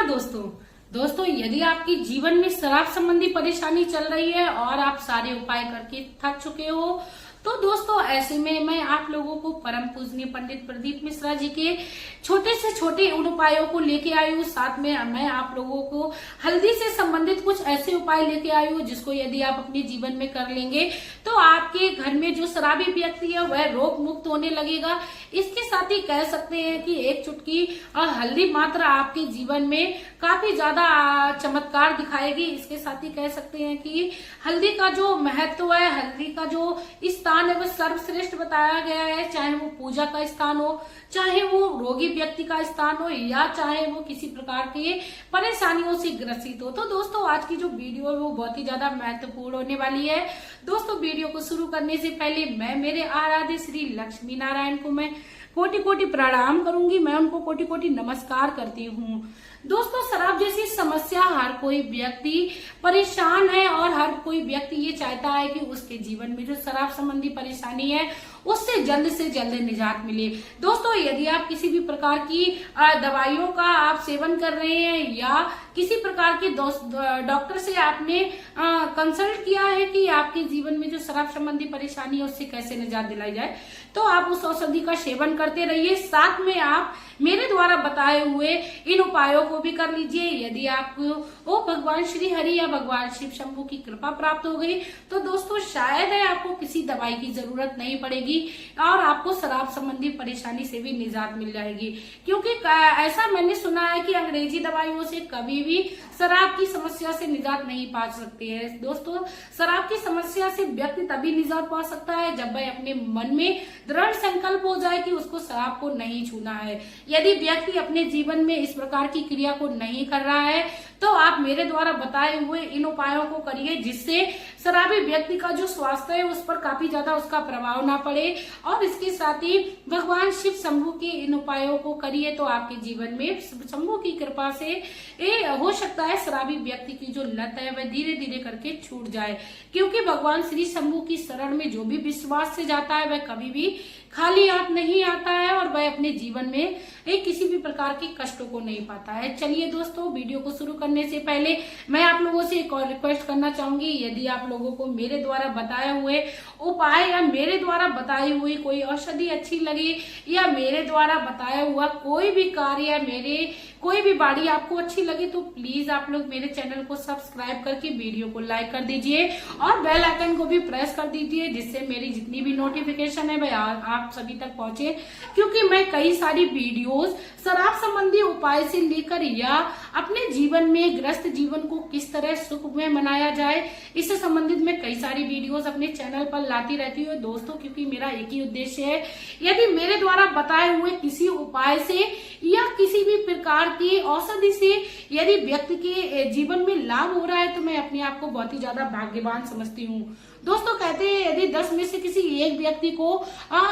दोस्तों दोस्तों यदि आपके जीवन में शराब संबंधी परेशानी चल रही है और आप सारे उपाय करके थक चुके हो, तो दोस्तों ऐसे में मैं आप लोगों को परम पूजनीय पंडित प्रदीप मिश्रा जी के छोटे से छोटे उन उपायों को लेके आई हूँ। साथ में मैं आप लोगों को हल्दी से संबंधित कुछ ऐसे उपाय लेके आई हूँ जिसको यदि आप अपने जीवन में कर लेंगे तो आपके घर में जो शराबी व्यक्ति है वह रोग मुक्त होने लगेगा। इसके साथ ही कह सकते हैं कि एक चुटकी हल्दी मात्र आपके जीवन में काफी ज्यादा चमत्कार दिखाएगी। इसके साथ ही कह सकते हैं कि हल्दी का जो महत्व है, हल्दी का जो स्थान है वह सर्वश्रेष्ठ बताया गया है। चाहे वो पूजा का स्थान हो, चाहे वो रोगी व्यक्ति का स्थान हो, या चाहे वो किसी प्रकार के परेशानियों से ग्रसित हो। तो दोस्तों आज की जो वीडियो है वो बहुत ही ज्यादा महत्वपूर्ण होने वाली है। दोस्तों वीडियो को शुरू करने से पहले मैं मेरे आराध्य श्री लक्ष्मी नारायण को मैं कोटि कोटि प्रणाम करूंगी, मैं उनको कोटि कोटि नमस्कार करती हूँ। दोस्तों शराब जैसी समस्या हर कोई व्यक्ति परेशान है और हर कोई व्यक्ति ये चाहता है कि उसके जीवन में जो शराब संबंधी परेशानी है उससे जल्द निजात मिले। दोस्तों यदि आप किसी भी प्रकार की दवाइयों का आप सेवन कर रहे हैं या किसी प्रकार के डॉक्टर से आपने कंसल्ट किया है कि आपके जीवन में जो शराब संबंधी परेशानी है उससे कैसे निजात दिलाई जाए, तो आप उस औषधि का सेवन करते रहिए। साथ में आप मेरे द्वारा बताए हुए इन उपायों को भी कर लीजिए। यदि आपको भगवान श्री हरि या भगवान शिव शंभू की कृपा प्राप्त हो गई तो दोस्तों शायद है आपको किसी दवाई की जरूरत नहीं पड़ेगी और आपको शराब संबंधी परेशानी से भी निजात मिल जाएगी। क्योंकि ऐसा मैंने सुना है कि अंग्रेजी दवाइयों से कभी भी शराब की समस्या से निजात नहीं पा सकते हैं। दोस्तों शराब की समस्या से व्यक्ति तभी निजात पा सकता है जब वह अपने मन में दृढ़ संकल्प हो जाए कि उसको शराब को नहीं छूना है। यदि व्यक्ति अपने जीवन में इस प्रकार की क्रिया को नहीं कर रहा है तो आप मेरे द्वारा बताए हुए इन उपायों को करिए, जिससे शराबी व्यक्ति का जो स्वास्थ्य है उस पर काफी ज्यादा उसका प्रभाव ना पड़े। और इसके साथ ही भगवान शिव शंभू के इन उपायों को करिए तो आपके जीवन में शंभू की कृपा से हो सकता है शराबी व्यक्ति की जो लत है वह धीरे धीरे करके छूट जाए। क्योंकि भगवान श्री शंभू की शरण में जो भी विश्वास से जाता है वह कभी भी खाली हाथ नहीं आता है और वह अपने जीवन में किसी भी प्रकार के कष्टों को नहीं पाता है। चलिए दोस्तों वीडियो को शुरू करने से पहले मैं आप लोगों से एक और रिक्वेस्ट करना चाहूंगी। यदि आप लोगों को मेरे द्वारा बताए हुए उपाय या मेरे द्वारा बताई हुई कोई औषधि अच्छी लगी या मेरे द्वारा बताया हुआ कोई भी कार्य या मेरे कोई भी बाड़ी आपको अच्छी लगी तो प्लीज आप लोग मेरे चैनल को सब्सक्राइब करके वीडियो को लाइक कर दीजिए और बेल आइकन को भी प्रेस कर दीजिए, जिससे मेरी जितनी भी नोटिफिकेशन है वह आप सभी तक पहुंचे। क्योंकि मैं कई सारी वीडियोस शराब संबंधी उपाय से लेकर या अपने जीवन में ग्रस्त जीवन को किस तरह सुख में मनाया जाए इससे संबंधित मैं कई सारी वीडियोस अपने चैनल पर लाती रहती हूँ दोस्तों। क्योंकि मेरा एक ही उद्देश्य है, यदि मेरे द्वारा बताए हुए किसी उपाय से या किसी भी प्रकार की औषधि से यदि व्यक्ति के जीवन में लाभ हो रहा है तो मैं अपने आप को बहुत ही ज्यादा भाग्यवान समझती हूँ। दोस्तों कहते हैं यदि 10 में से किसी एक व्यक्ति को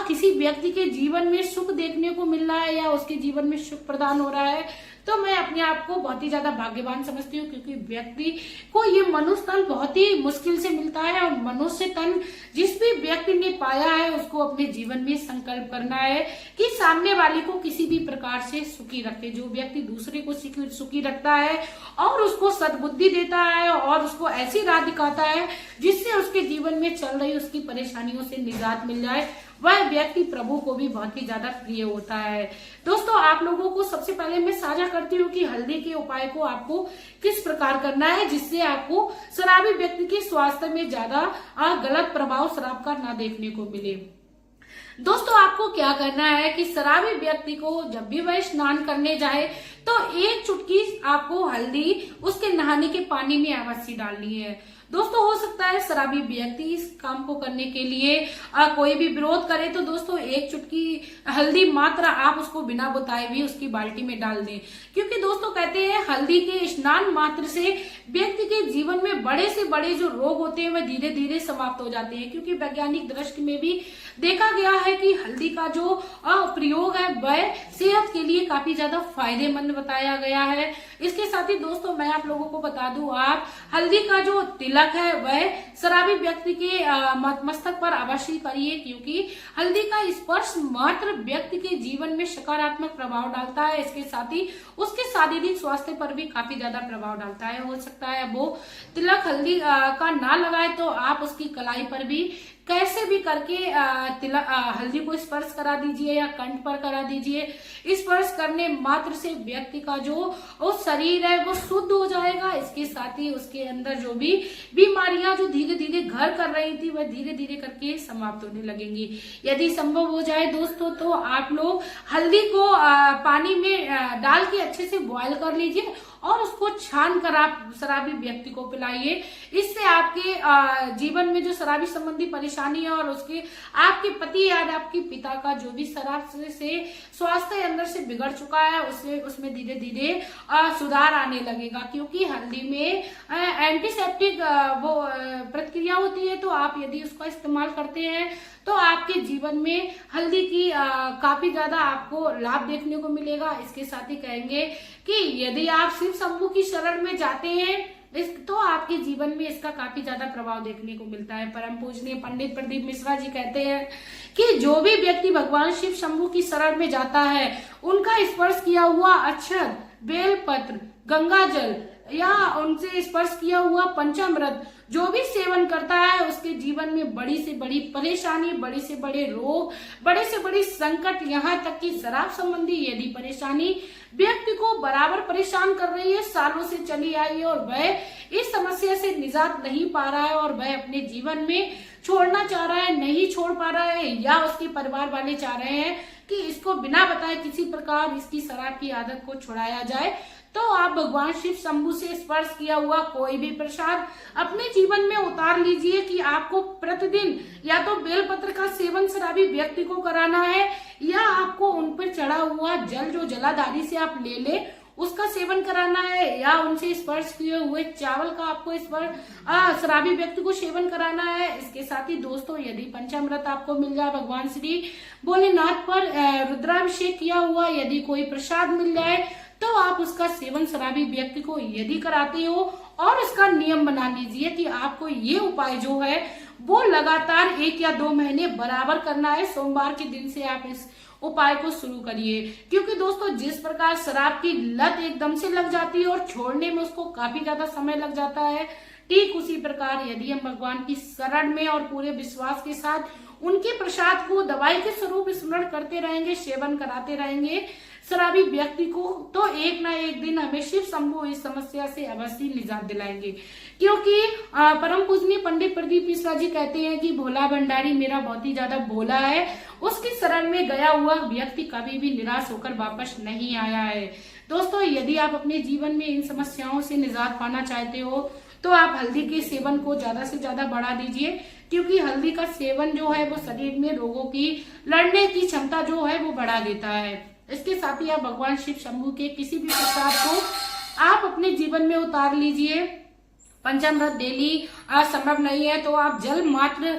किसी व्यक्ति के जीवन में सुख देखने को मिल रहा है या उसके जीवन में सुख प्रदान हो रहा है तो मैं अपने आप को बहुत ही ज्यादा भाग्यवान समझती हूँ। क्योंकि व्यक्ति को ये मनुष्य तन बहुत ही मुश्किल से मिलता है और मनुष्य तन जिस भी व्यक्ति ने पाया है उसको अपने जीवन में संकल्प करना है कि सामने वाले को किसी भी प्रकार से सुखी रखे। जो व्यक्ति दूसरे को सुखी रखता है और उसको सद्बुद्धि देता है और उसको ऐसी राह दिखाता है जिससे उसके जीवन में चल रही उसकी परेशानियों से निजात मिल जाए, वह व्यक्ति प्रभु को भी बहुत ही ज्यादा प्रिय होता है। दोस्तों आप लोगों को सबसे पहले मैं साझा करती हूँ कि हल्दी के उपाय को आपको किस प्रकार करना है जिससे आपको शराबी व्यक्ति के स्वास्थ्य में ज्यादा गलत प्रभाव शराब का ना देखने को मिले। दोस्तों आपको क्या करना है कि शराबी व्यक्ति को जब भी वह स्नान करने जाए तो एक चुटकी आपको हल्दी उसके नहाने के पानी में अवश्य डालनी है। दोस्तों हो सकता है शराबी व्यक्ति इस काम को करने के लिए कोई भी विरोध करे तो दोस्तों एक चुटकी हल्दी मात्र आप उसको बिना बताए भी उसकी बाल्टी में डाल दें। क्योंकि दोस्तों कहते हैं हल्दी के स्नान मात्र से व्यक्ति के जीवन में बड़े से बड़े जो रोग होते हैं वह धीरे धीरे समाप्त हो जाते हैं। क्योंकि वैज्ञानिक दृष्टि में भी देखा गया है कि हल्दी का जो प्रयोग है वह सेहत के लिए काफी ज्यादा फायदेमंद बताया गया है। इसके साथ ही दोस्तों मैं आप लोगों को बता दूं, आप हल्दी का जो तिलक तिलक है वह शराबी व्यक्ति के मस्तक पर अवश्य करिए, क्योंकि हल्दी का स्पर्श मात्र व्यक्ति के जीवन में सकारात्मक प्रभाव डालता है। इसके साथ ही उसके शारीरिक स्वास्थ्य पर भी काफी ज्यादा प्रभाव डालता है। हो सकता है वो तिलक हल्दी का ना लगाए तो आप उसकी कलाई पर भी कैसे भी करके तिलक हल्दी को स्पर्श करा दीजिए या कंठ पर करा दीजिए। स्पर्श करने मात्र से व्यक्ति का जो शरीर है वो शुद्ध हो जाएगा। इसके साथ ही उसके अंदर जो भी बीमारियां जो धीरे धीरे घर कर रही थी वह धीरे धीरे करके समाप्त होने लगेंगी। यदि संभव हो जाए दोस्तों तो आप लोग हल्दी को पानी में डाल के अच्छे से बॉयल कर लीजिए और उसको छान कर आप शराबी व्यक्ति को पिलाइए। इससे आपके जीवन में जो शराबी संबंधी परेशानी है और उसके आपके पति या आपके पिता का जो भी शराब से स्वास्थ्य अंदर से बिगड़ चुका है उसमें धीरे धीरे सुधार आने लगेगा, क्योंकि हल्दी में एंटीसेप्टिक वो प्रतिक्रिया होती है। तो आप यदि उसका इस्तेमाल करते हैं तो आपके जीवन में हल्दी की काफी ज्यादा आपको लाभ देखने को मिलेगा। इसके साथ ही कहेंगे कि यदि आप शिव शंभू की शरण में जाते हैं तो आपके जीवन में इसका काफी ज्यादा प्रभाव देखने को मिलता है। परम पूजनीय पंडित प्रदीप मिश्रा जी कहते हैं कि जो भी व्यक्ति भगवान शिव शंभू की शरण में जाता है उनका स्पर्श किया हुआ अक्षत, बेलपत्र, गंगा जल या उनसे स्पर्श किया हुआ पंचामृत जो भी सेवन करता है उसके जीवन में बड़ी से बड़ी परेशानी, बड़े से बड़े रोग, बड़े से बड़ी संकट, यहाँ तक कि शराब संबंधी यदि परेशानी व्यक्ति को बराबर परेशान कर रही है, सालों से चली आई है और वह इस समस्या से निजात नहीं पा रहा है और वह अपने जीवन में छोड़ना चाह रहा है, नहीं छोड़ पा रहा है, या उसके परिवार वाले चाह रहे हैं कि इसको बिना बताए किसी प्रकार इसकी शराब की आदत को छुड़ाया जाए, तो आप भगवान शिव शंभू से स्पर्श किया हुआ कोई भी प्रसाद अपने जीवन में उतार लीजिए। कि आपको प्रतिदिन या तो बेलपत्र का सेवन शराबी व्यक्ति को कराना है या आपको उन पर चढ़ा हुआ जल जो जलाधारी से आप ले उसका सेवन कराना है, या उनसे स्पर्श किए हुए चावल का आपको स्पर्श शराबी व्यक्ति को सेवन कराना है। इसके साथ ही दोस्तों यदि पंचामृत आपको मिल जाए, भगवान श्री भोलेनाथ पर रुद्राभिषेक किया हुआ यदि कोई प्रसाद मिल जाए तो आप उसका सेवन शराबी व्यक्ति को यदि कराते हो और इसका नियम बना लीजिए कि आपको ये उपाय जो है वो लगातार 1 या 2 महीने बराबर करना है। सोमवार के दिन से आप इस उपाय को शुरू करिए, क्योंकि दोस्तों जिस प्रकार शराब की लत एकदम से लग जाती है और छोड़ने में उसको काफी ज्यादा समय लग जाता है, ठीक उसी प्रकार यदि हम भगवान की शरण में और पूरे विश्वास के साथ उनके प्रसाद को दवाई के स्वरूप स्मरण करते रहेंगे, सेवन कराते रहेंगे शराबी व्यक्ति को, तो एक ना एक दिन हमें शिव शंभू इस समस्या से अवश्य निजात दिलाएंगे। क्योंकि परम पूजनीय पंडित प्रदीप मिश्रा जी कहते हैं कि भोला भंडारी मेरा बहुत ही ज्यादा भोला है, उसकी शरण में गया हुआ व्यक्ति कभी भी निराश होकर वापस नहीं आया है। दोस्तों यदि आप अपने जीवन में इन समस्याओं से निजात पाना चाहते हो तो आप हल्दी के सेवन को ज्यादा से ज्यादा बढ़ा दीजिए, क्योंकि हल्दी का सेवन जो है वो शरीर में रोगों की लड़ने की क्षमता जो है वो बढ़ा देता है। इसके साथ ही आप भगवान शिव शंभू के किसी भी प्रसाद को आप अपने जीवन में उतार लीजिए। पंचामृत डेली संभव नहीं है तो आप जल मात्र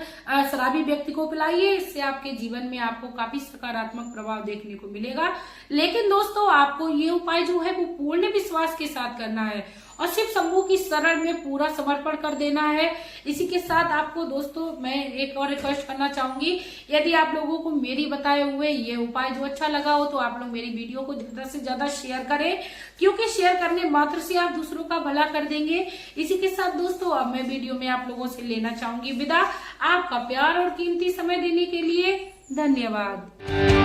शराबी व्यक्ति को पिलाइए, इससे आपके जीवन में आपको काफी सकारात्मक प्रभाव देखने को मिलेगा। लेकिन दोस्तों आपको ये उपाय जो है वो पूर्ण विश्वास के साथ करना है और शिव शंभू की शरण में पूरा समर्पण कर देना है। इसी के साथ आपको दोस्तों मैं एक और रिक्वेस्ट करना चाहूंगी, यदि आप लोगों को मेरी बताए हुए ये उपाय जो अच्छा लगा हो तो आप लोग मेरी वीडियो को ज्यादा से ज्यादा शेयर करें, क्योंकि शेयर करने मात्र से आप दूसरों का भला कर देंगे। इसी के साथ दोस्तों अब मैं वीडियो में आप लोगों से लेना चाहूंगी विदा। आपका प्यार और कीमती समय देने के लिए धन्यवाद।